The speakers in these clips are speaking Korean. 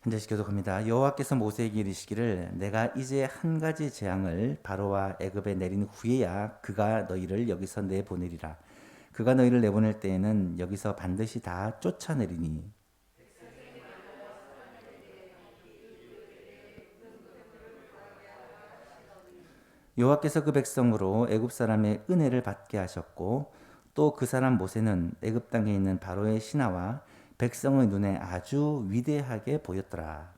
한 절씩 교독합니다. 여호와께서 모세에게 이르시기를 내가 이제 한 가지 재앙을 바로와 애굽에 내린 후에야 그가 너희를 여기서 내보내리라. 그가 너희를 내보낼 때에는 여기서 반드시 다 쫓아내리니 여호와께서 그 백성으로 애굽 사람의 은혜를 받게 하셨고 또 그 사람 모세는 애굽 땅에 있는 바로의 신하와 백성의 눈에 아주 위대하게 보였더라.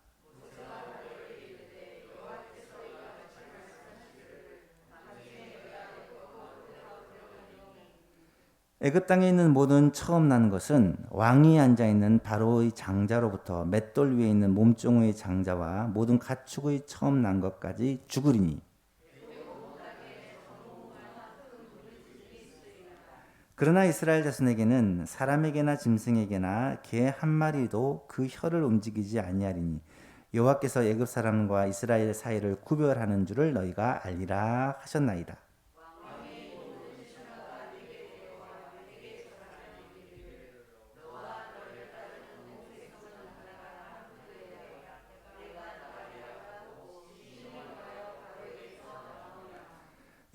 애굽 땅에 있는 모든 처음 난 것은 왕이 앉아 있는 바로의 장자로부터 맷돌 위에 있는 몸종의 장자와 모든 가축의 처음 난 것까지 죽으리니 그러나 이스라엘 자손에게는 사람에게나 짐승에게나 개 한 마리도 그 혀를 움직이지 아니하리니 여호와께서 애굽 사람과 이스라엘 사이를 구별하는 줄을 너희가 알리라 하셨나이다.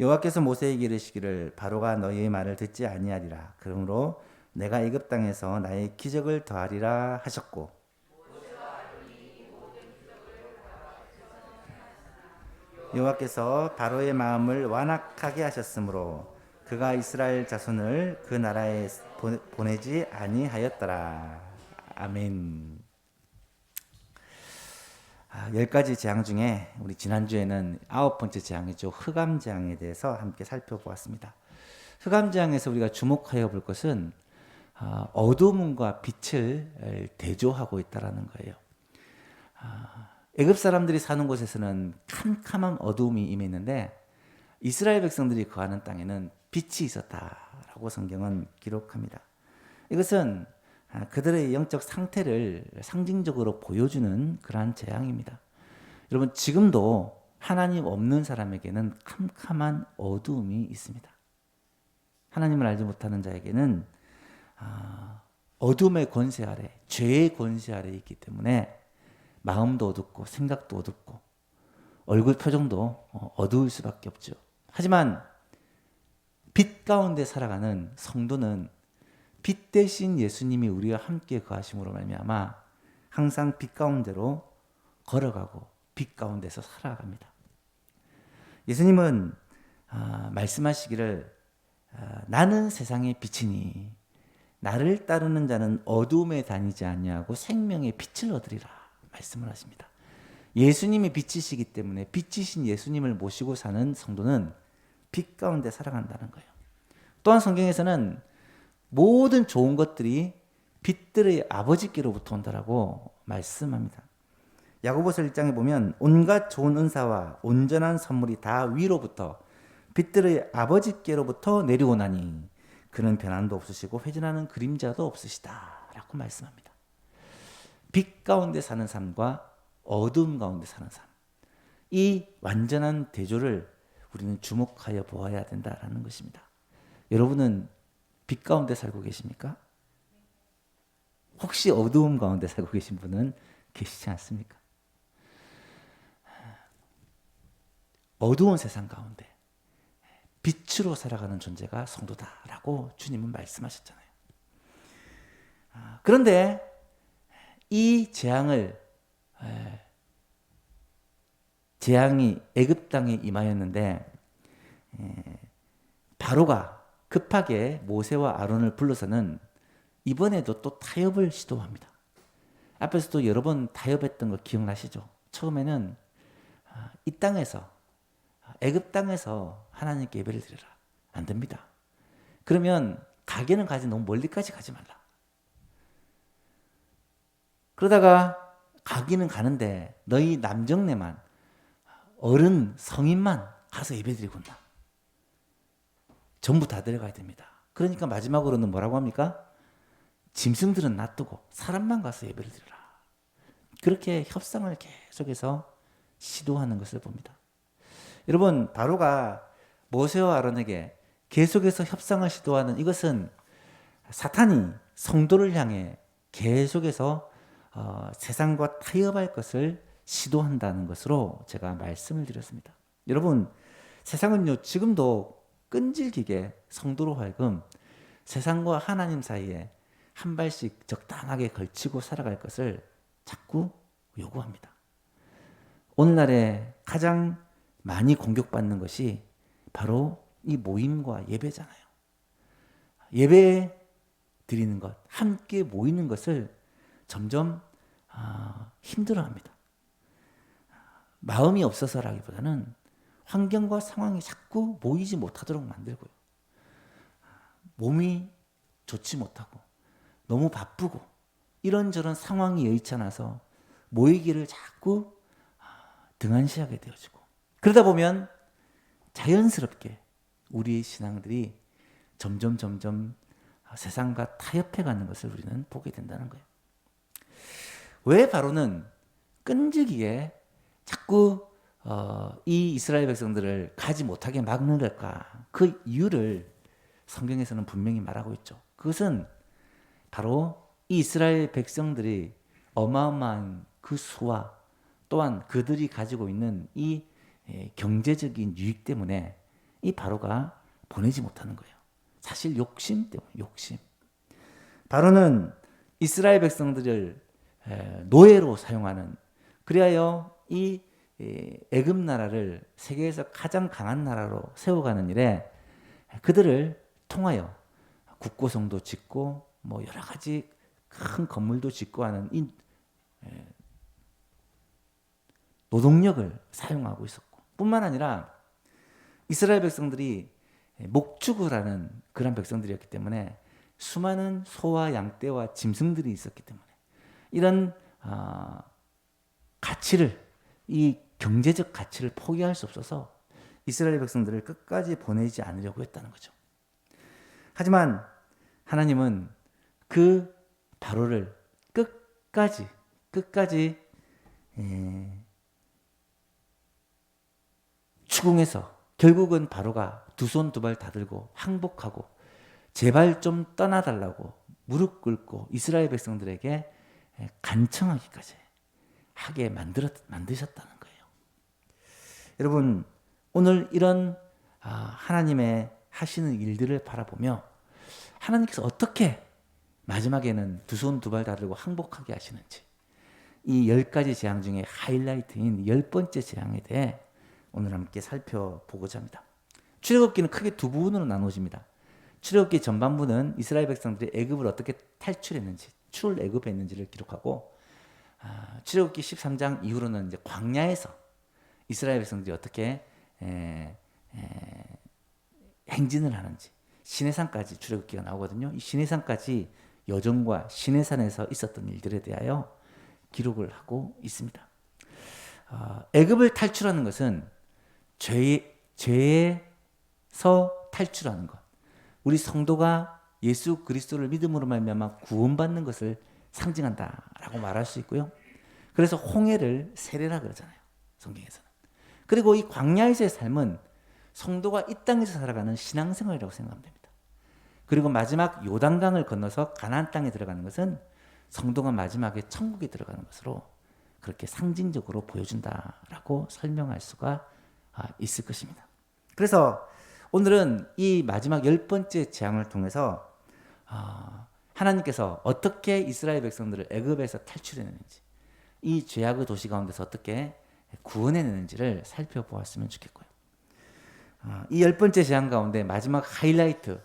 여호와께서 모세에게 이르시기를 바로가 너희의 말을 듣지 아니하리라. 그러므로 내가 애굽 땅에서 나의 기적을 더하리라 하셨고 여호와께서 바로의 마음을 완악하게 하셨으므로 그가 이스라엘 자손을 그 나라에 보내지 아니하였더라. 아멘. 열 가지 재앙 중에 우리 지난주에는 9번째 재앙이죠. 흑암 재앙에 대해서 함께 살펴보았습니다. 흑암 재앙에서 우리가 주목하여 볼 것은 어둠과 빛을 대조하고 있다는 거예요. 애굽 사람들이 사는 곳에서는 캄캄한 어두움이 임했는데 이스라엘 백성들이 거하는 땅에는 빛이 있었다라고 성경은 기록합니다. 이것은 그들의 영적 상태를 상징적으로 보여주는 그러한 재앙입니다. 여러분 지금도 하나님 없는 사람에게는 캄캄한 어두움이 있습니다. 하나님을 알지 못하는 자에게는 어둠의 권세 아래, 죄의 권세 아래 있기 때문에 마음도 어둡고 생각도 어둡고 얼굴 표정도 어두울 수밖에 없죠. 하지만 빛 가운데 살아가는 성도는 빛 대신 예수님이 우리와 함께 거하심으로 말미암아 항상 빛 가운데로 걸어가고 빛 가운데서 살아갑니다. 예수님은 말씀하시기를 나는 세상의 빛이니 나를 따르는 자는 어두움에 다니지 아니하고 생명의 빛을 얻으리라 말씀을 하십니다. 예수님이 빛이시기 때문에 빛이신 예수님을 모시고 사는 성도는 빛 가운데 살아간다는 거예요. 또한 성경에서는 모든 좋은 것들이 빛들의 아버지께로부터 온다라고 말씀합니다. 야고보서 1장에 보면 온갖 좋은 은사와 온전한 선물이 다 위로부터 빛들의 아버지께로부터 내려오나니 그는 변함도 없으시고 회전하는 그림자도 없으시다 라고 말씀합니다. 빛 가운데 사는 삶과 어두움 가운데 사는 삶, 이 완전한 대조를 우리는 주목하여 보아야 된다라는 것입니다. 여러분은 빛 가운데 살고 계십니까? 혹시 어두움 가운데 살고 계신 분은 계시지 않습니까? 어두운 세상 가운데 빛으로 살아가는 존재가 성도다라고 주님은 말씀하셨잖아요. 그런데 이 재앙이 애굽 땅에 임하였는데 바로가 급하게 모세와 아론을 불러서는 이번에도 또 타협을 시도합니다. 앞에서도 여러 번 타협했던 거 기억나시죠? 처음에는 이 땅에서 애굽 땅에서 하나님께 예배를 드려라. 안 됩니다. 그러면 가게는 가지 너무 멀리까지 가지 말라. 그러다가 가기는 가는데 너희 남정네만 어른 성인만 가서 예배드리고 온다. 전부 다 데려가야 됩니다. 그러니까 마지막으로는 뭐라고 합니까? 짐승들은 놔두고 사람만 가서 예배를 드리라. 그렇게 협상을 계속해서 시도하는 것을 봅니다. 여러분 바로가 모세와 아론에게 계속해서 협상을 시도하는 이것은 사탄이 성도를 향해 계속해서 세상과 타협할 것을 시도한다는 것으로 제가 말씀을 드렸습니다. 여러분, 세상은요 지금도 끈질기게 성도로 하여금 세상과 하나님 사이에 한 발씩 적당하게 걸치고 살아갈 것을 자꾸 요구합니다. 오늘날에 가장 많이 공격받는 것이 바로 이 모임과 예배잖아요. 예배 드리는 것, 함께 모이는 것을 점점 힘들어합니다. 마음이 없어서라기보다는 환경과 상황이 자꾸 모이지 못하도록 만들고요. 몸이 좋지 못하고 너무 바쁘고 이런저런 상황이 여의치 않아서 모이기를 자꾸 등한시하게 되어지고, 그러다 보면 자연스럽게 우리의 신앙들이 점점 세상과 타협해가는 것을 우리는 보게 된다는 거예요. 왜 바로는 끈질기게 자꾸 이 이스라엘 백성들을 가지 못하게 막는 걸까? 그 이유를 성경에서는 분명히 말하고 있죠. 그것은 바로 이 이스라엘 백성들이 어마어마한 그 수와 또한 그들이 가지고 있는 이 경제적인 유익 때문에 이 바로가 보내지 못하는 거예요. 사실 욕심 때문에, 욕심. 바로는 이스라엘 백성들을 노예로 사용하는, 그리하여 이 애굽 나라를 세계에서 가장 강한 나라로 세워가는 일에 그들을 통하여 국고성도 짓고 뭐 여러 가지 큰 건물도 짓고 하는 이 노동력을 사용하고 있었고, 뿐만 아니라 이스라엘 백성들이 목축을 하는 그런 백성들이었기 때문에 수많은 소와 양떼와 짐승들이 있었기 때문에 이런 가치를, 이 경제적 가치를 포기할 수 없어서 이스라엘 백성들을 끝까지 보내지 않으려고 했다는 거죠. 하지만 하나님은 그 바로를 끝까지 추궁해서 결국은 바로가 두 손 두 발 다 들고 항복하고 제발 좀 떠나달라고 무릎 꿇고 이스라엘 백성들에게 간청하기까지 하게 만드셨다는 거예요. 여러분, 오늘 이런 하나님의 하시는 일들을 바라보며 하나님께서 어떻게 마지막에는 두 손 두 발 다 들고 항복하게 하시는지, 이 10가지 재앙 중에 하이라이트인 10번째 재앙에 대해 오늘 함께 살펴보고자 합니다. 출애굽기는 크게 두 부분으로 나누어집니다. 출애굽기 전반부는 이스라엘 백성들이 애굽을 어떻게 탈출했는지, 출애굽했는지를 기록하고, 출애굽기 13장 이후로는 이제 광야에서 이스라엘 백성들이 어떻게 행진을 하는지, 시내산까지 출애굽기가 나오거든요. 이 시내산까지 여정과 시내산에서 있었던 일들에 대하여 기록을 하고 있습니다. 애굽을 탈출하는 것은 죄에서 탈출하는 것, 우리 성도가 예수 그리스도를 믿음으로 말미암아 구원받는 것을 상징한다라고 말할 수 있고요. 그래서 홍해를 세례라 그러잖아요, 성경에서는. 그리고 이 광야에서의 삶은 성도가 이 땅에서 살아가는 신앙생활이라고 생각하면 됩니다. 그리고 마지막 요단강을 건너서 가나안 땅에 들어가는 것은 성도가 마지막에 천국에 들어가는 것으로 그렇게 상징적으로 보여준다라고 설명할 수가 있을 것입니다. 그래서 오늘은 이 마지막 10번째 재앙을 통해서 하나님께서 어떻게 이스라엘 백성들을 애굽에서 탈출해내는지, 이 죄악의 도시 가운데서 어떻게 구원해내는지를 살펴보았으면 좋겠고요. 이 10번째 재앙 가운데 마지막 하이라이트,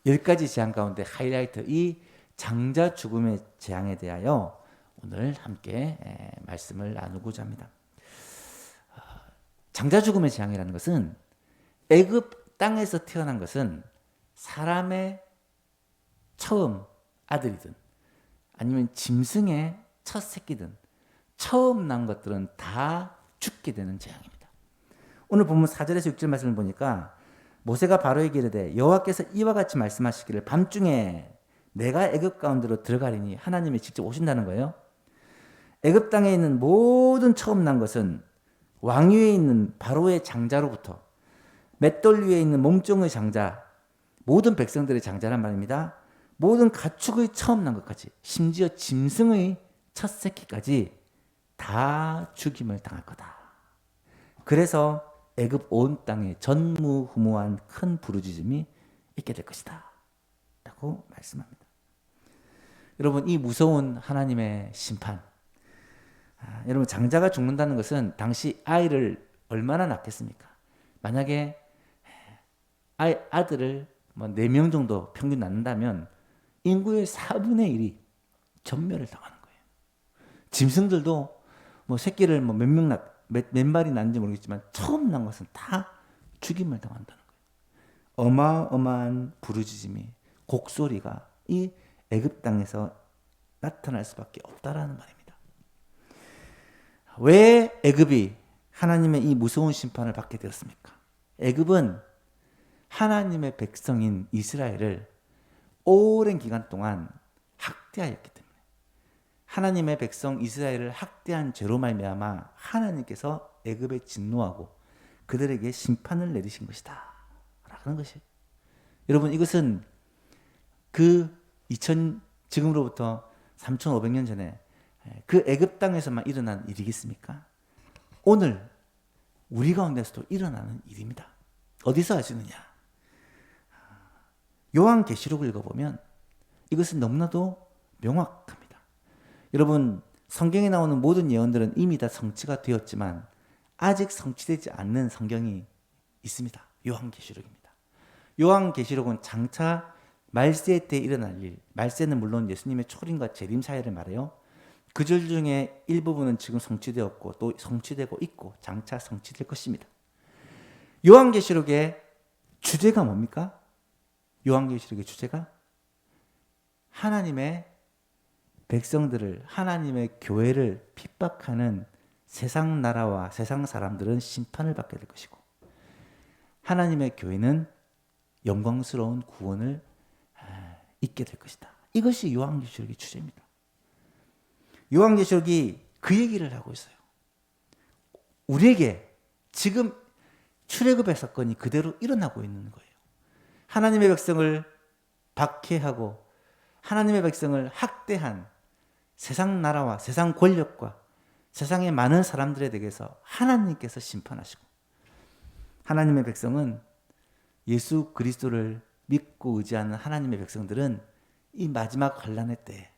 10가지 재앙 가운데 하이라이트, 이 장자 죽음의 재앙에 대하여 오늘 함께 말씀을 나누고자 합니다. 장자 죽음의 재앙이라는 것은 애굽 땅에서 태어난 것은 사람의 처음 아들이든 아니면 짐승의 첫 새끼든 처음 난 것들은 다 죽게 되는 재앙입니다. 오늘 본문 4절에서 6절 말씀을 보니까 모세가 바로에게 이르되 여호와께서 이와 같이 말씀하시기를 밤중에 내가 애굽 가운데로 들어가리니, 하나님이 직접 오신다는 거예요. 애굽 땅에 있는 모든 처음 난 것은 왕 위에 있는 바로의 장자로부터 맷돌 위에 있는 몸종의 장자, 모든 백성들의 장자란 말입니다. 모든 가축의 처음 난 것까지, 심지어 짐승의 첫 새끼까지 다 죽임을 당할 거다. 그래서 애굽 온 땅에 전무후무한 큰 부르짖음이 있게 될 것이다 라고 말씀합니다. 여러분, 이 무서운 하나님의 심판, 여러분, 장자가 죽는다는 것은 당시 아이를 얼마나 낳겠습니까? 만약에 아들을 뭐 4명 정도 평균 낳는다면 인구의 4분의 1이 전멸을 당하는 거예요. 짐승들도 뭐 새끼를 뭐 몇 마리 낳는지 모르겠지만 처음 난 것은 다 죽임을 당한다는 거예요. 어마어마한 부르짖음이, 곡소리가 이 애굽 땅에서 나타날 수밖에 없다라는 말입니다. 왜 애굽이 하나님의 이 무서운 심판을 받게 되었습니까? 애굽은 하나님의 백성인 이스라엘을 오랜 기간 동안 학대하였기 때문에, 하나님의 백성 이스라엘을 학대한 죄로 말미암아 하나님께서 애굽에 진노하고 그들에게 심판을 내리신 것이다 라는 것이, 여러분, 이것은 지금으로부터 3,500년 전에 그 애굽 땅에서만 일어난 일이겠습니까? 오늘 우리 가운데서도 일어나는 일입니다. 어디서 아시느냐? 요한계시록을 읽어보면 이것은 너무나도 명확합니다. 여러분, 성경에 나오는 모든 예언들은 이미 다 성취가 되었지만 아직 성취되지 않는 성경이 있습니다. 요한계시록입니다. 요한계시록은 장차 말세 때 일어날 일, 말세는 물론 예수님의 초림과 재림 사이를 말해요. 그 줄 중에 일부분은 지금 성취되었고 또 성취되고 있고 장차 성취될 것입니다. 요한계시록의 주제가 뭡니까? 요한계시록의 주제가 하나님의 백성들을, 하나님의 교회를 핍박하는 세상 나라와 세상 사람들은 심판을 받게 될 것이고, 하나님의 교회는 영광스러운 구원을 있게 될 것이다. 이것이 요한계시록의 주제입니다. 요한계시록이 그 얘기를 하고 있어요. 우리에게 지금 출애굽의 사건이 그대로 일어나고 있는 거예요. 하나님의 백성을 박해하고 하나님의 백성을 학대한 세상 나라와 세상 권력과 세상의 많은 사람들에 대해서 하나님께서 심판하시고, 하나님의 백성은, 예수 그리스도를 믿고 의지하는 하나님의 백성들은 이 마지막 환난의 때에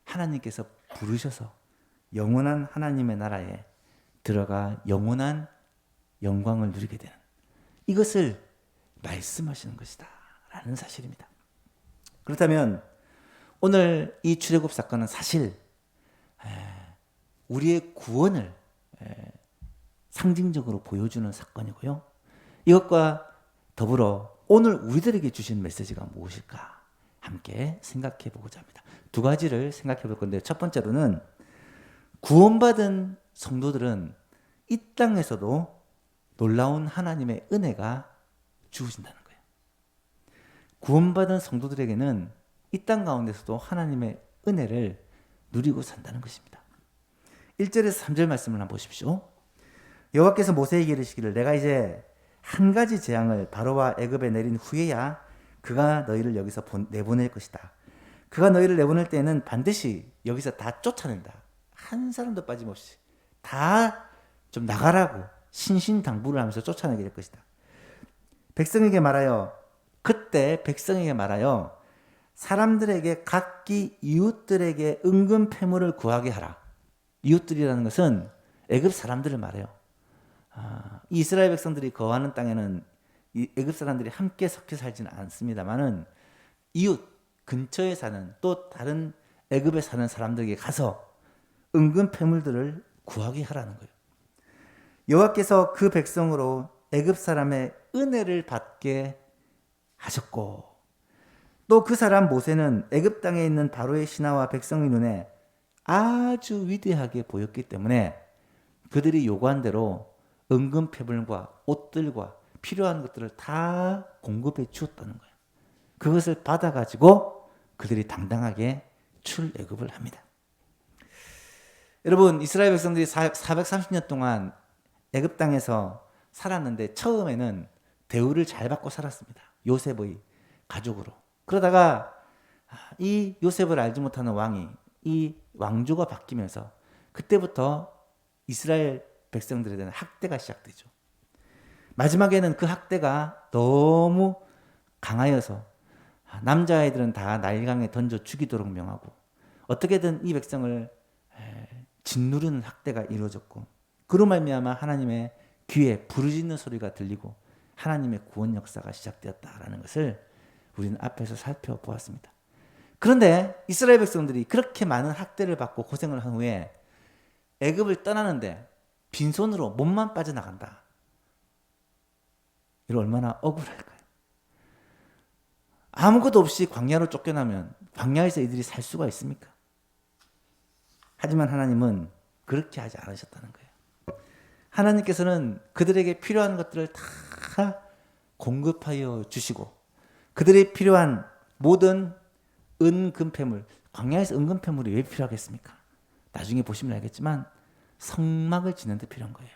하나님께서 부르셔서 영원한 하나님의 나라에 들어가 영원한 영광을 누리게 되는, 이것을 말씀하시는 것이다 라는 사실입니다. 그렇다면 오늘 이 출애굽 사건은 사실 우리의 구원을 상징적으로 보여주는 사건이고요. 이것과 더불어 오늘 우리들에게 주신 메시지가 무엇일까 함께 생각해 보고자 합니다. 2가지를 생각해 볼 건데, 첫 번째로는 구원받은 성도들은 이 땅에서도 놀라운 하나님의 은혜가 주어진다는 거예요. 구원받은 성도들에게는 이 땅 가운데서도 하나님의 은혜를 누리고 산다는 것입니다. 1절에서 3절 말씀을 한번 보십시오. 여호와께서 모세에게 이르시기를, 내가 이제 한 가지 재앙을 바로와 애굽에 내린 후에야 그가 너희를 여기서 내보낼 것이다. 그가 너희를 내보낼 때에는 반드시 여기서 다 쫓아낸다. 한 사람도 빠짐없이 다 좀 나가라고 신신당부를 하면서 쫓아내게 될 것이다. 그때 백성에게 말하여 사람들에게 각기 이웃들에게 은근 패물을 구하게 하라. 이웃들이라는 것은 애굽 사람들을 말해요. 이스라엘 백성들이 거하는 땅에는 이 애굽 사람들이 함께 섞여 살지는 않습니다만은 이웃 근처에 사는 또 다른 애굽에 사는 사람들에게 가서 은근 패물들을 구하게 하라는 거예요. 여호와께서 그 백성으로 애굽 사람의 은혜를 받게 하셨고, 또 그 사람 모세는 애굽 땅에 있는 바로의 신하와 백성의 눈에 아주 위대하게 보였기 때문에 그들이 요구한 대로 은근 패물과 옷들과 필요한 것들을 다 공급해 주었다는 거예요. 그것을 받아가지고 그들이 당당하게 출애굽을 합니다. 여러분, 이스라엘 백성들이 430년 동안 애굽 땅에서 살았는데 처음에는 대우를 잘 받고 살았습니다. 요셉의 가족으로. 그러다가 이 요셉을 알지 못하는 왕이 이 왕조가 바뀌면서 그때부터 이스라엘 백성들에 대한 학대가 시작되죠. 마지막에는 그 학대가 너무 강하여서 남자아이들은 다 나일강에 던져 죽이도록 명하고 어떻게든 이 백성을 짓누르는 학대가 이루어졌고 그로 말미암아 하나님의 귀에 부르짖는 소리가 들리고 하나님의 구원 역사가 시작되었다라는 것을 우리는 앞에서 살펴보았습니다. 그런데 이스라엘 백성들이 그렇게 많은 학대를 받고 고생을 한 후에 애굽을 떠나는데 빈손으로 몸만 빠져나간다. 이거 얼마나 억울할까요? 아무것도 없이 광야로 쫓겨나면 광야에서 이들이 살 수가 있습니까? 하지만 하나님은 그렇게 하지 않으셨다는 거예요. 하나님께서는 그들에게 필요한 것들을 다 공급하여 주시고 그들이 필요한 모든 은금패물, 광야에서 은금패물이 왜 필요하겠습니까? 나중에 보시면 알겠지만 성막을 짓는 데 필요한 거예요.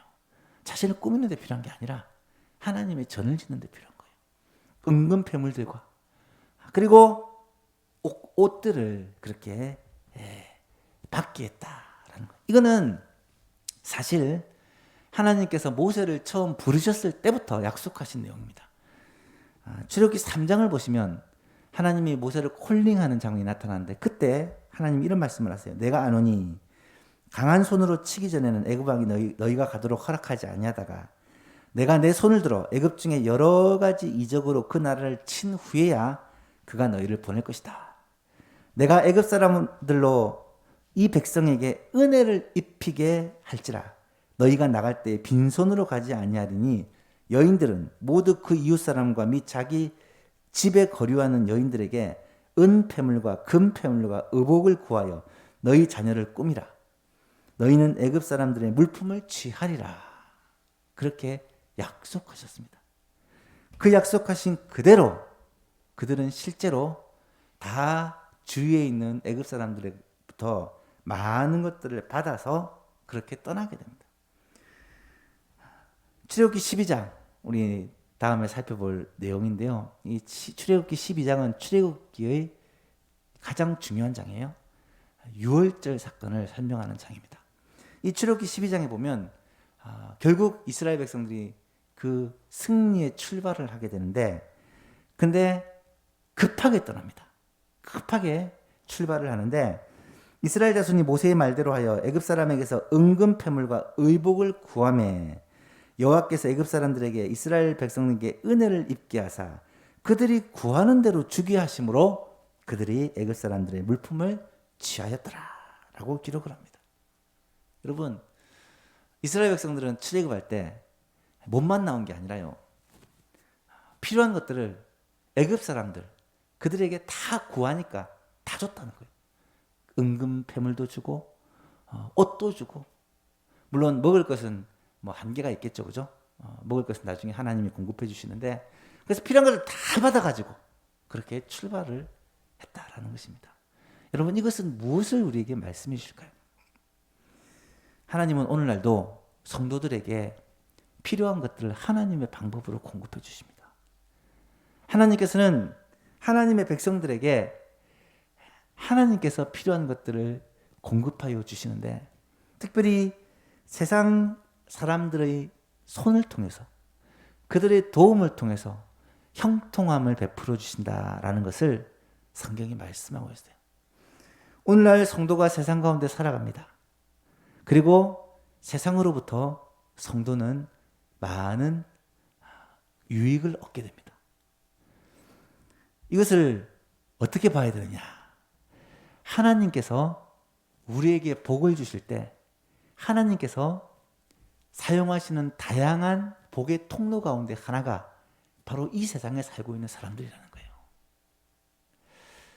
자신을 꾸미는 데 필요한 게 아니라 하나님의 전을 짓는 데 필요한 거예요. 은금패물들과 그리고 옷들을 그렇게 받게 했다라는 거예요. 이거는 사실 하나님께서 모세를 처음 부르셨을 때부터 약속하신 내용입니다. 출애굽기 3장을 보시면 하나님이 모세를 콜링하는 장면이 나타나는데 그때 하나님이 이런 말씀을 하세요. 내가 아노니 강한 손으로 치기 전에는 애굽 왕이 너희가 가도록 허락하지 아니하다가 내가 내 손을 들어 애굽 중에 여러 가지 이적으로 그 나라를 친 후에야 그가 너희를 보낼 것이다. 내가 애굽 사람들로 이 백성에게 은혜를 입히게 할지라 너희가 나갈 때 빈손으로 가지 아니하리니 여인들은 모두 그 이웃 사람과 및 자기 집에 거류하는 여인들에게 은폐물과 금폐물과 의복을 구하여 너희 자녀를 꾸미라. 너희는 애굽 사람들의 물품을 취하리라. 그렇게 약속하셨습니다. 그 약속하신 그대로 그들은 실제로 다 주위에 있는 애굽 사람들로부터 많은 것들을 받아서 그렇게 떠나게 됩니다. 출애굽기 12장 우리 다음에 살펴볼 내용인데요. 이 출애굽기 12장은 출애굽기의 가장 중요한 장이에요. 유월절 사건을 설명하는 장입니다. 이 출애굽기 12장에 보면 결국 이스라엘 백성들이 그 승리의 출발을 하게 되는데 근데 급하게 떠납니다. 급하게 출발을 하는데 이스라엘 자손이 모세의 말대로 하여 애굽 사람에게서 은금패물과 의복을 구하매 여호와께서 애굽 사람들에게 이스라엘 백성에게 은혜를 입게 하사 그들이 구하는 대로 주게 하심으로 그들이 애굽 사람들의 물품을 취하였더라라고 기록을 합니다. 여러분 이스라엘 백성들은 출애굽할 때 몸만 나온 게 아니라요. 필요한 것들을 애굽 사람들 그들에게 다 구하니까 다 줬다는 거예요. 은금 패물도 주고 옷도 주고 물론 먹을 것은 뭐 한계가 있겠죠, 그죠? 먹을 것은 나중에 하나님이 공급해 주시는데 그래서 필요한 것을 다 받아가지고 그렇게 출발을 했다라는 것입니다. 여러분 이것은 무엇을 우리에게 말씀해 주실까요? 하나님은 오늘날도 성도들에게 필요한 것들을 하나님의 방법으로 공급해 주십니다. 하나님께서는 하나님의 백성들에게 하나님께서 필요한 것들을 공급하여 주시는데 특별히 세상 사람들의 손을 통해서 그들의 도움을 통해서 형통함을 베풀어 주신다라는 것을 성경이 말씀하고 있어요. 오늘날 성도가 세상 가운데 살아갑니다. 그리고 세상으로부터 성도는 많은 유익을 얻게 됩니다. 이것을 어떻게 봐야 되느냐? 하나님께서 우리에게 복을 주실 때 하나님께서 사용하시는 다양한 복의 통로 가운데 하나가 바로 이 세상에 살고 있는 사람들이라는 거예요.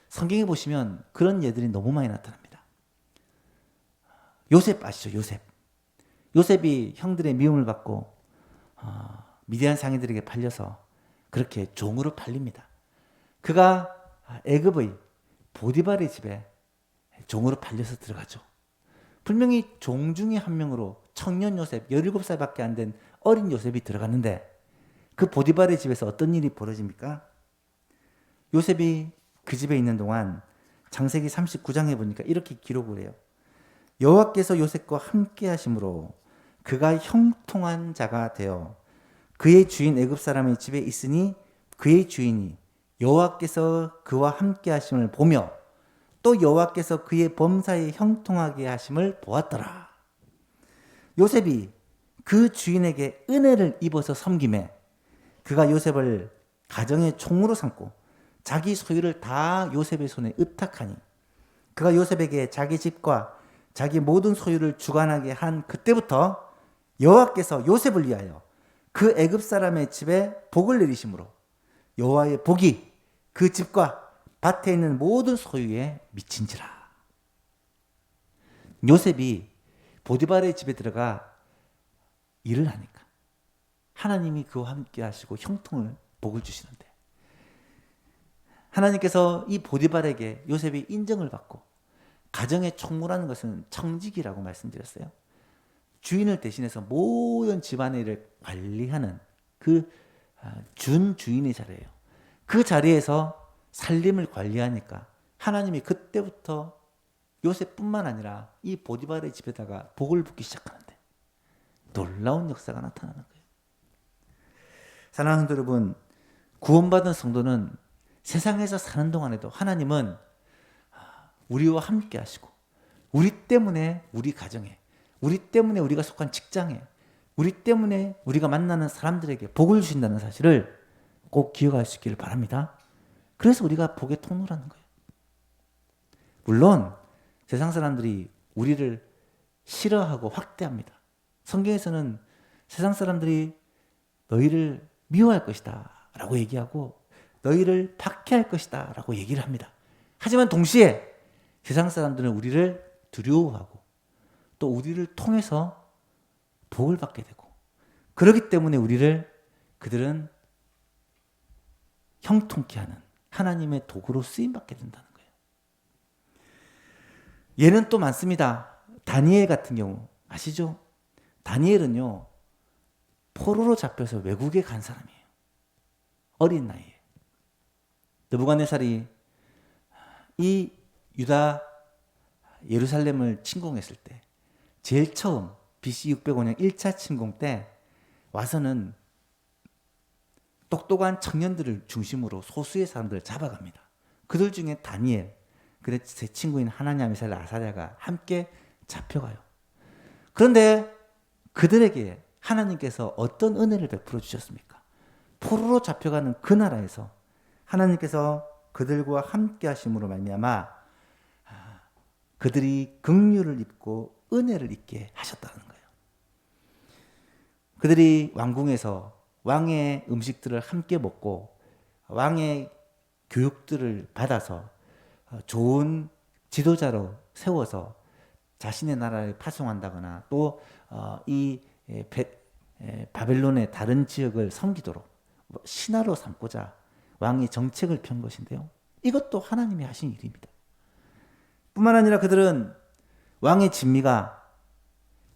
성경에 보시면 그런 예들이 너무 많이 나타납니다. 요셉 아시죠? 요셉이 형들의 미움을 받고 미디안 상인들에게 팔려서 그렇게 종으로 팔립니다. 그가 애굽의 보디발의 집에 종으로 팔려서 들어가죠. 분명히 종 중에 한 명으로 청년 요셉 17살밖에 안 된 어린 요셉이 들어갔는데 그 보디발의 집에서 어떤 일이 벌어집니까? 요셉이 그 집에 있는 동안 창세기 39장에 보니까 이렇게 기록을 해요. 여호와께서 요셉과 함께 하심으로 그가 형통한 자가 되어 그의 주인 애굽 사람의 집에 있으니 그의 주인이 여호와께서 그와 함께 하심을 보며 또 여호와께서 그의 범사에 형통하게 하심을 보았더라. 요셉이 그 주인에게 은혜를 입어서 섬김에 그가 요셉을 가정의 총으로 삼고 자기 소유를 다 요셉의 손에 의탁하니 그가 요셉에게 자기 집과 자기 모든 소유를 주관하게 한 그때부터 여호와께서 요셉을 위하여 그 애굽 사람의 집에 복을 내리심으로 여호와의 복이 그 집과 밭에 있는 모든 소유에 미친지라. 요셉이 보디발의 집에 들어가 일을 하니까 하나님이 그와 함께 하시고 형통을 복을 주시는데, 하나님께서 이 보디발에게 요셉이 인정을 받고, 가정의 총무라는 것은 청직이라고 말씀드렸어요. 주인을 대신해서 모든 집안의 일을 관리하는 그 준주인의 자리예요. 그 자리에서 살림을 관리하니까 하나님이 그때부터 요셉뿐만 아니라 이 보디발의 집에다가 복을 붓기 시작하는데 놀라운 역사가 나타나는 거예요. 사랑하는 성도 여러분, 구원받은 성도는 세상에서 사는 동안에도 하나님은 우리와 함께 하시고, 우리 때문에 우리 가정에, 우리 때문에 우리가 속한 직장에, 우리 때문에 우리가 만나는 사람들에게 복을 주신다는 사실을 꼭 기억할 수 있기를 바랍니다. 그래서 우리가 복의 통로라는 거예요. 물론 세상 사람들이 우리를 싫어하고 확대합니다. 성경에서는 세상 사람들이 너희를 미워할 것이다 라고 얘기하고 너희를 박해할 것이다 라고 얘기를 합니다. 하지만 동시에 세상 사람들은 우리를 두려워하고 또 우리를 통해서 복을 받게 되고, 그렇기 때문에 그들은 형통케 하는 하나님의 도구로 쓰임받게 된다는 거예요. 예는 또 많습니다. 다니엘 같은 경우 아시죠? 다니엘은요, 포로로 잡혀서 외국에 간 사람이에요. 어린 나이에. 느부갓네살이 이 유다 예루살렘을 침공했을 때 제일 처음 BC 605년 1차 침공 때 와서는 똑똑한 청년들을 중심으로 소수의 사람들을 잡아갑니다. 그들 중에 다니엘, 그의 제 친구인 하나냐, 미사엘, 아사랴가 함께 잡혀가요. 그런데 그들에게 하나님께서 어떤 은혜를 베풀어 주셨습니까? 포로로 잡혀가는 그 나라에서 하나님께서 그들과 함께 하심으로 말미암아 그들이 긍휼을 입고 은혜를 입게 하셨다는 거예요. 그들이 왕궁에서 왕의 음식들을 함께 먹고 왕의 교육들을 받아서 좋은 지도자로 세워서 자신의 나라를 파송한다거나 또 이 바벨론의 다른 지역을 섬기도록 신하로 삼고자 왕이 정책을 편 것인데요. 이것도 하나님이 하신 일입니다. 뿐만 아니라 그들은 왕의 진미가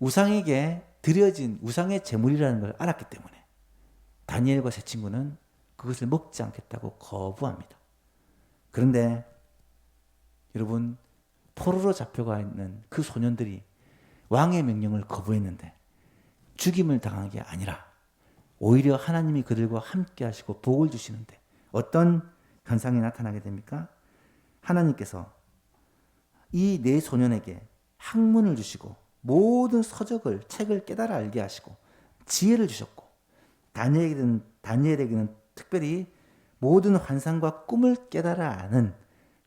우상에게 드려진 우상의 제물이라는 걸 알았기 때문에 다니엘과 세 친구는 그것을 먹지 않겠다고 거부합니다. 그런데 여러분, 포로로 잡혀가 있는 그 소년들이 왕의 명령을 거부했는데 죽임을 당한 게 아니라 오히려 하나님이 그들과 함께 하시고 복을 주시는데 어떤 현상이 나타나게 됩니까? 하나님께서 이 네 소년에게 학문을 주시고 모든 서적을, 책을 깨달아 알게 하시고 지혜를 주셨고, 다니엘에게는 특별히 모든 환상과 꿈을 깨달아 아는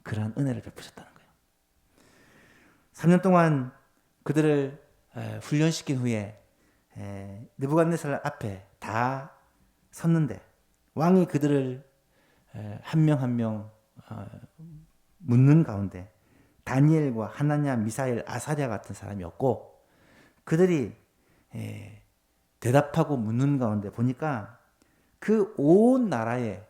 그러한 은혜를 베푸셨다는 거예요. 3년 동안 그들을 훈련시킨 후에 느부갓네살 앞에 다 섰는데 왕이 그들을 한 명 한 명 묻는 가운데 다니엘과 하나냐, 미사엘, 아사랴 같은 사람이 없고, 그들이 대답하고 묻는 가운데 보니까 그 온 나라의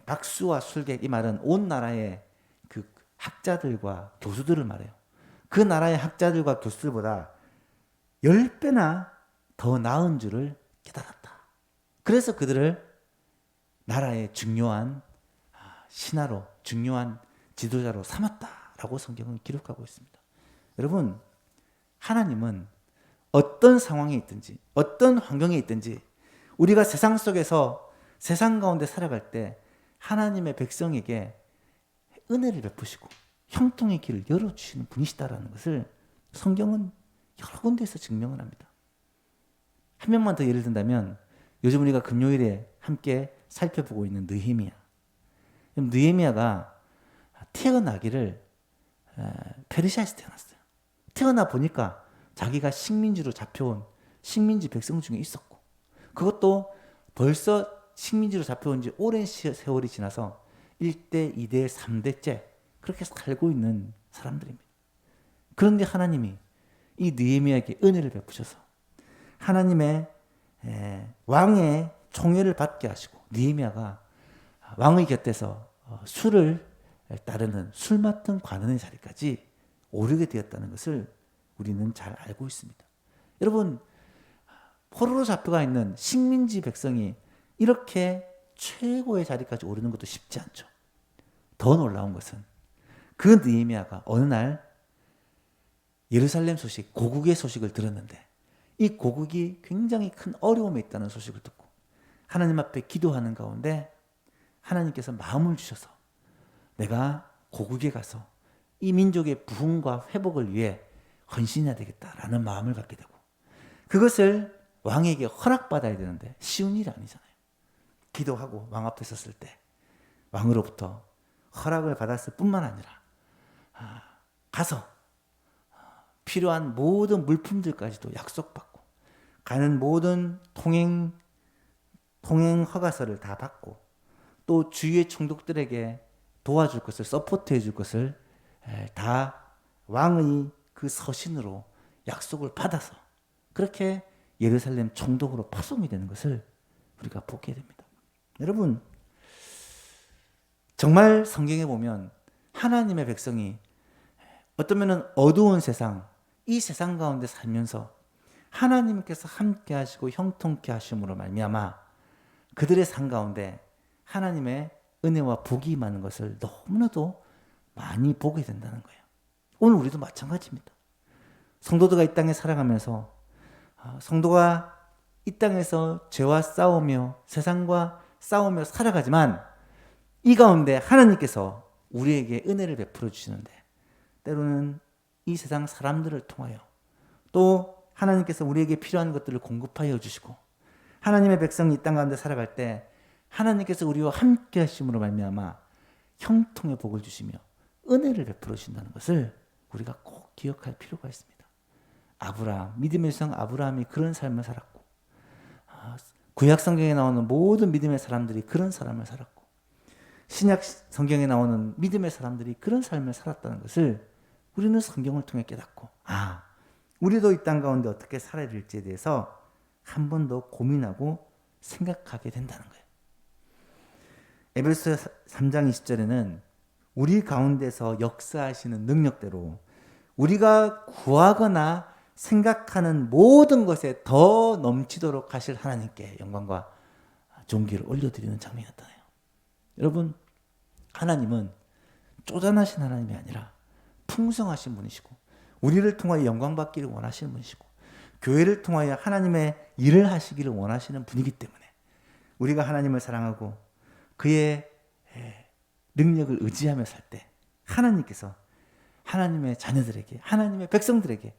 박수와 술객, 이 말은 온 나라의 그 학자들과 교수들을 말해요. 그 나라의 학자들과 교수들보다 10배나 더 나은 줄을 깨달았다. 그래서 그들을 나라의 중요한 신하로 중요한 지도자로 삼았다라고 성경은 기록하고 있습니다. 여러분, 하나님은 어떤 상황에 있든지 어떤 환경에 있든지 우리가 세상 속에서 세상 가운데 살아갈 때 하나님의 백성에게 은혜를 베푸시고 형통의 길을 열어주시는 분이시다라는 것을 성경은 여러 군데에서 증명을 합니다. 한 명만 더 예를 든다면 요즘 우리가 금요일에 함께 살펴보고 있는 느헤미야. 느헤미야가 태어나기를 페르시아에서 태어났어요. 태어나 보니까 자기가 식민지로 잡혀온 식민지 백성 중에 있었고, 그것도 벌써 식민지로 잡혀온 지 오랜 세월이 지나서 1대, 2대, 3대째 그렇게 살고 있는 사람들입니다. 그런데 하나님이 이 느헤미야에게 은혜를 베푸셔서 하나님의 왕의 총애를 받게 하시고 느헤미야가 왕의 곁에서 술을 따르는 술 맡은 관원의 자리까지 오르게 되었다는 것을 우리는 잘 알고 있습니다. 여러분, 포로로 잡혀가 있는 식민지 백성이 이렇게 최고의 자리까지 오르는 것도 쉽지 않죠. 더 놀라운 것은 그 느헤미야가 어느 날 예루살렘 소식, 고국의 소식을 들었는데 이 고국이 굉장히 큰 어려움에 있다는 소식을 듣고 하나님 앞에 기도하는 가운데 하나님께서 마음을 주셔서 내가 고국에 가서 이 민족의 부흥과 회복을 위해 헌신해야 되겠다라는 마음을 갖게 되고, 그것을 왕에게 허락받아야 되는데 쉬운 일이 아니잖아요. 기도하고 왕 앞에 섰을 때 왕으로부터 허락을 받았을 뿐만 아니라 가서 필요한 모든 물품들까지도 약속받고 가는 모든 통행 허가서를 다 받고 또 주위의 총독들에게 도와줄 것을, 서포트해 줄 것을 다 왕의 그 서신으로 약속을 받아서 그렇게 예루살렘 총독으로 파송이 되는 것을 우리가 보게 됩니다. 여러분, 정말 성경에 보면 하나님의 백성이 어쩌면 어두운 세상, 이 세상 가운데 살면서 하나님께서 함께 하시고 형통케 하심으로 말미암아 그들의 삶 가운데 하나님의 은혜와 복이 임하는 것을 너무나도 많이 보게 된다는 거예요. 오늘 우리도 마찬가지입니다. 성도들가 이 땅에 살아가면서 성도가 이 땅에서 죄와 싸우며 세상과 싸우며 살아가지만 이 가운데 하나님께서 우리에게 은혜를 베풀어 주시는데 때로는 이 세상 사람들을 통하여 또 하나님께서 우리에게 필요한 것들을 공급하여 주시고 하나님의 백성이 이 땅 가운데 살아갈 때 하나님께서 우리와 함께 하심으로 말미암아 형통의 복을 주시며 은혜를 베풀어 주신다는 것을 우리가 꼭 기억할 필요가 있습니다. 믿음의 성 아브라함이 그런 삶을 살았고 구약 성경에 나오는 모든 믿음의 사람들이 그런 삶을 살았고 신약 성경에 나오는 믿음의 사람들이 그런 삶을 살았다는 것을 우리는 성경을 통해 깨닫고 우리도 이 땅 가운데 어떻게 살아야 될지에 대해서 한 번 더 고민하고 생각하게 된다는 거예요. 에베소 3장 20절에는 우리 가운데서 역사하시는 능력대로 우리가 구하거나 생각하는 모든 것에 더 넘치도록 하실 하나님께 영광과 존귀를 올려드리는 장면이 나타나요. 여러분, 하나님은 쪼잔하신 하나님이 아니라 풍성하신 분이시고 우리를 통하여 영광 받기를 원하시는 분이시고 교회를 통하여 하나님의 일을 하시기를 원하시는 분이기 때문에 우리가 하나님을 사랑하고 그의 능력을 의지하며 살 때 하나님께서 하나님의 자녀들에게 하나님의 백성들에게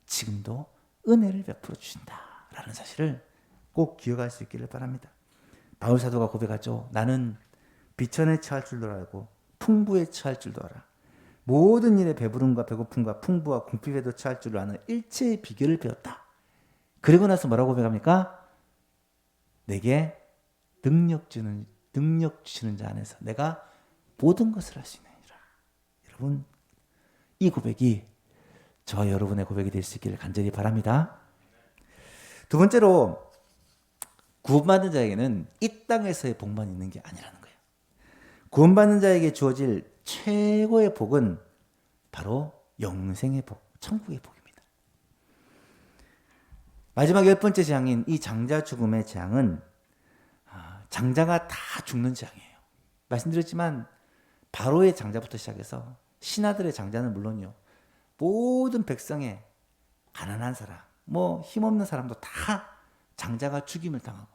지금도 은혜를 베풀어 주신다라는 사실을 꼭 기억할 수 있기를 바랍니다. 바울 사도가 고백하죠. 나는 비천에 처할 줄도 알고 풍부에 처할 줄도 알아. 모든 일에 배부름과 배고픔과 풍부와 궁핍에도 처할 줄 아는 일체의 비결을 배웠다. 그리고 나서 뭐라고 고백합니까? 내게 능력 주시는 자 안에서 내가 모든 것을 할 수 있느니라. 여러분, 이 고백이 저와 여러분의 고백이 될 수 있기를 간절히 바랍니다. 두 번째로 구원받는 자에게는 이 땅에서의 복만 있는 게 아니라는 거예요. 구원받는 자에게 주어질 최고의 복은 바로 영생의 복, 천국의 복입니다. 마지막 10번째 재앙인 이 장자 죽음의 재앙은 장자가 다 죽는 재앙이에요. 말씀드렸지만 바로의 장자부터 시작해서 신하들의 장자는 물론이요, 모든 백성의 가난한 사람, 뭐 힘없는 사람도 다 장자가 죽임을 당하고,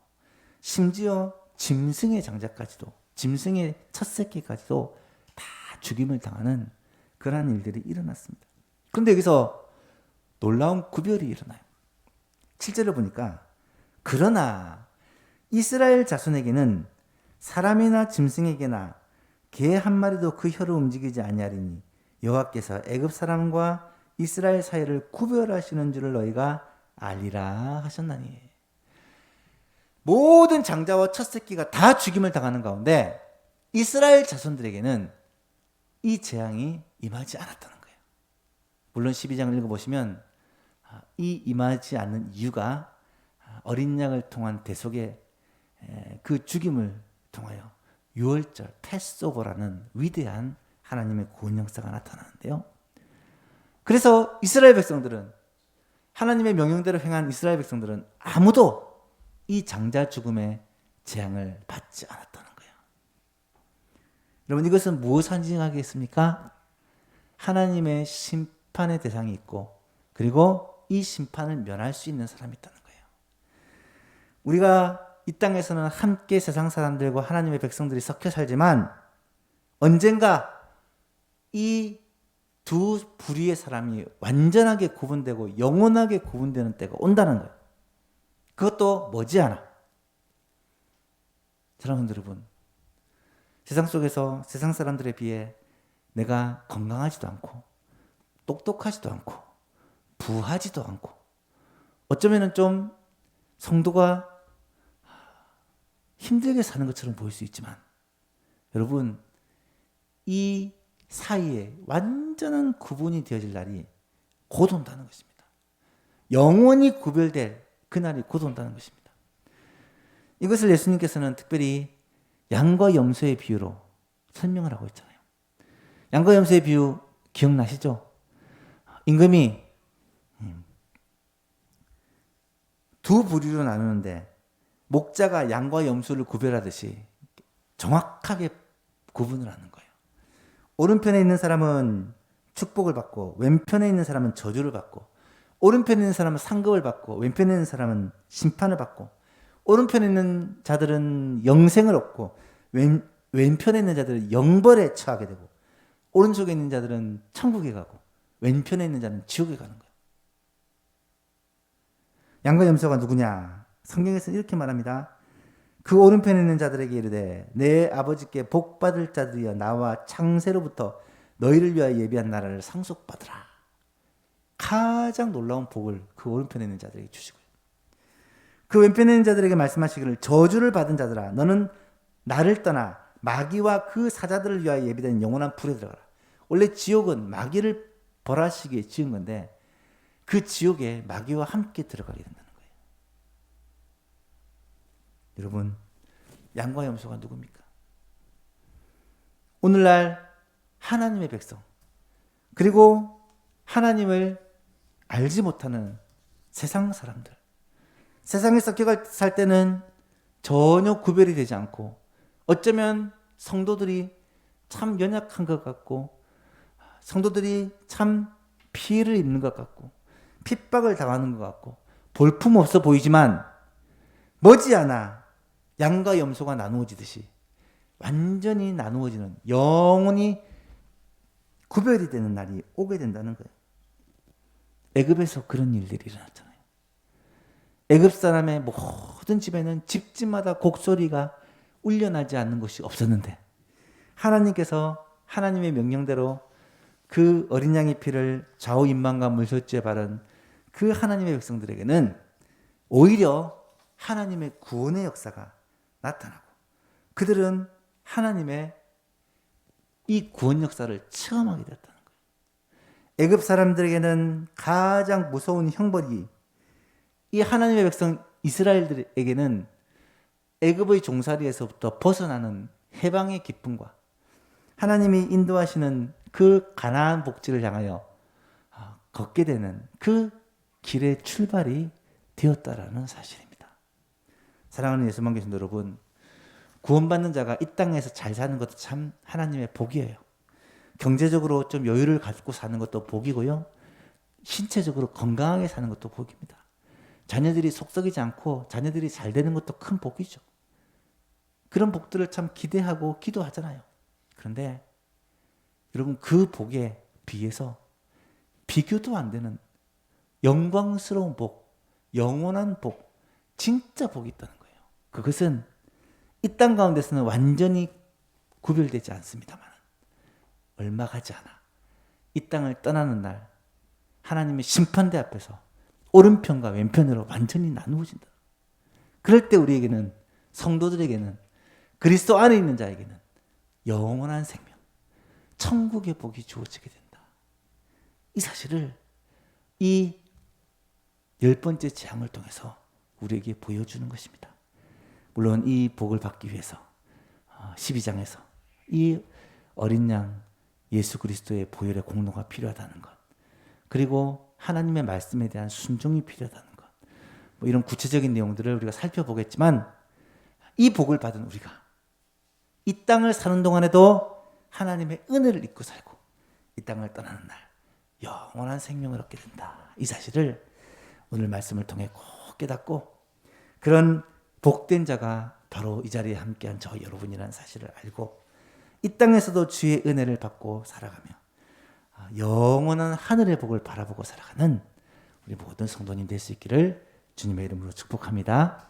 심지어 짐승의 장자까지도, 짐승의 첫 새끼까지도 다 죽임을 당하는 그러한 일들이 일어났습니다. 그런데 여기서 놀라운 구별이 일어나요. 7절을 보니까 그러나 이스라엘 자손에게는 사람이나 짐승에게나 개 한 마리도 그 혀를 움직이지 아니하리니 여호와께서 애굽 사람과 이스라엘 사이를 구별하시는 줄을 너희가 알리라 하셨나니. 모든 장자와 첫 새끼가 다 죽임을 당하는 가운데 이스라엘 자손들에게는 이 재앙이 임하지 않았다는 거예요. 물론 12장을 읽어보시면 이 임하지 않는 이유가 어린 양을 통한 대속의 그 죽임을 통하여 유월절 패스오버라는 위대한 하나님의 구원 역사가 나타나는데요. 그래서 이스라엘 백성들은, 하나님의 명령대로 행한 이스라엘 백성들은 아무도 이 장자 죽음의 재앙을 받지 않았다는 거예요. 여러분, 이것은 무엇을 상징하겠습니까? 하나님의 심판의 대상이 있고, 그리고 이 심판을 면할 수 있는 사람이 있다는 거예요. 우리가 이 땅에서는 함께 세상 사람들과 하나님의 백성들이 섞여 살지만 언젠가 이 두 부류의 사람이 완전하게 구분되고 영원하게 구분되는 때가 온다는 거예요. 그것도 머지않아. 사랑하는 여러분, 세상 속에서 세상 사람들에 비해 내가 건강하지도 않고 똑똑하지도 않고 부하지도 않고 어쩌면 좀 성도가 힘들게 사는 것처럼 보일 수 있지만, 여러분, 이 사이에 완전한 구분이 되어질 날이 곧 온다는 것입니다. 영원히 구별될 그날이 곧 온다는 것입니다. 이것을 예수님께서는 특별히 양과 염소의 비유로 설명을 하고 있잖아요. 양과 염소의 비유 기억나시죠? 임금이 두 부류로 나누는데 목자가 양과 염소를 구별하듯이 정확하게 구분을 하는 거예요. 오른편에 있는 사람은 축복을 받고 왼편에 있는 사람은 저주를 받고, 오른편에 있는 사람은 상급을 받고 왼편에 있는 사람은 심판을 받고, 오른편에 있는 자들은 영생을 얻고 왼편에 있는 자들은 영벌에 처하게 되고, 오른쪽에 있는 자들은 천국에 가고 왼편에 있는 자는 지옥에 가는 거예요. 양과 염소가 누구냐? 성경에서는 이렇게 말합니다. 그 오른편에 있는 자들에게 이르되 내 아버지께 복받을 자들이여 나와 창세로부터 너희를 위하여 예비한 나라를 상속받으라. 가장 놀라운 복을 그 오른편에 있는 자들에게 주시고요. 그 왼편에 있는 자들에게 말씀하시기를 저주를 받은 자들아 너는 나를 떠나 마귀와 그 사자들을 위하여 예비된 영원한 불에 들어가라. 원래 지옥은 마귀를 벌하시기에 지은 건데 그 지옥에 마귀와 함께 들어가게 된다는 거예요. 여러분, 양과 염소가 누굽니까? 오늘날 하나님의 백성, 그리고 하나님을 알지 못하는 세상 사람들, 세상에 섞여 살 때는 전혀 구별이 되지 않고 어쩌면 성도들이 참 연약한 것 같고 성도들이 참 피해를 입는 것 같고 핍박을 당하는 것 같고 볼품없어 보이지만 머지않아 양과 염소가 나누어지듯이 완전히 나누어지는, 영원히 구별이 되는 날이 오게 된다는 거예요. 애굽에서 그런 일들이 일어났잖아요. 애굽 사람의 모든 집에는 집집마다 곡소리가 울려나지 않는 곳이 없었는데 하나님께서 하나님의 명령대로 그 어린 양의 피를 좌우임만과 물소주에 바른 그 하나님의 백성들에게는 오히려 하나님의 구원의 역사가 나타나고 그들은 하나님의 이 구원 역사를 체험하게 되었다는 거예요. 애굽 사람들에게는 가장 무서운 형벌이 이 하나님의 백성 이스라엘들에게는 애굽의 종살이에서부터 벗어나는 해방의 기쁨과 하나님이 인도하시는 그 가나안 복지를 향하여 걷게 되는 그 길의 출발이 되었다라는 사실입니다. 사랑하는 예수만 계신 여러분, 구원받는 자가 이 땅에서 잘 사는 것도 참 하나님의 복이에요. 경제적으로 좀 여유를 갖고 사는 것도 복이고요. 신체적으로 건강하게 사는 것도 복입니다. 자녀들이 속썩이지 않고 자녀들이 잘 되는 것도 큰 복이죠. 그런 복들을 참 기대하고 기도하잖아요. 그런데 여러분 그 복에 비해서 비교도 안 되는 영광스러운 복, 영원한 복, 진짜 복이 있다는 거예요. 그것은 이 땅 가운데서는 완전히 구별되지 않습니다만 얼마 가지 않아 이 땅을 떠나는 날 하나님의 심판대 앞에서 오른편과 왼편으로 완전히 나누어진다. 그럴 때 우리에게는, 성도들에게는, 그리스도 안에 있는 자에게는 영원한 생명, 천국의 복이 주어지게 된다. 이 사실을 이 10번째 재앙을 통해서 우리에게 보여주는 것입니다. 물론 이 복을 받기 위해서 12장에서 이 어린 양 예수 그리스도의 보혈의 공로가 필요하다는 것, 그리고 하나님의 말씀에 대한 순종이 필요하다는 것, 뭐 이런 구체적인 내용들을 우리가 살펴보겠지만 이 복을 받은 우리가 이 땅을 사는 동안에도 하나님의 은혜를 잊고 살고 이 땅을 떠나는 날 영원한 생명을 얻게 된다. 이 사실을 오늘 말씀을 통해 꼭 깨닫고 그런 복된 자가 바로 이 자리에 함께한 저 여러분이라는 사실을 알고 이 땅에서도 주의 은혜를 받고 살아가며 영원한 하늘의 복을 바라보고 살아가는 우리 모든 성도님 될 수 있기를 주님의 이름으로 축복합니다.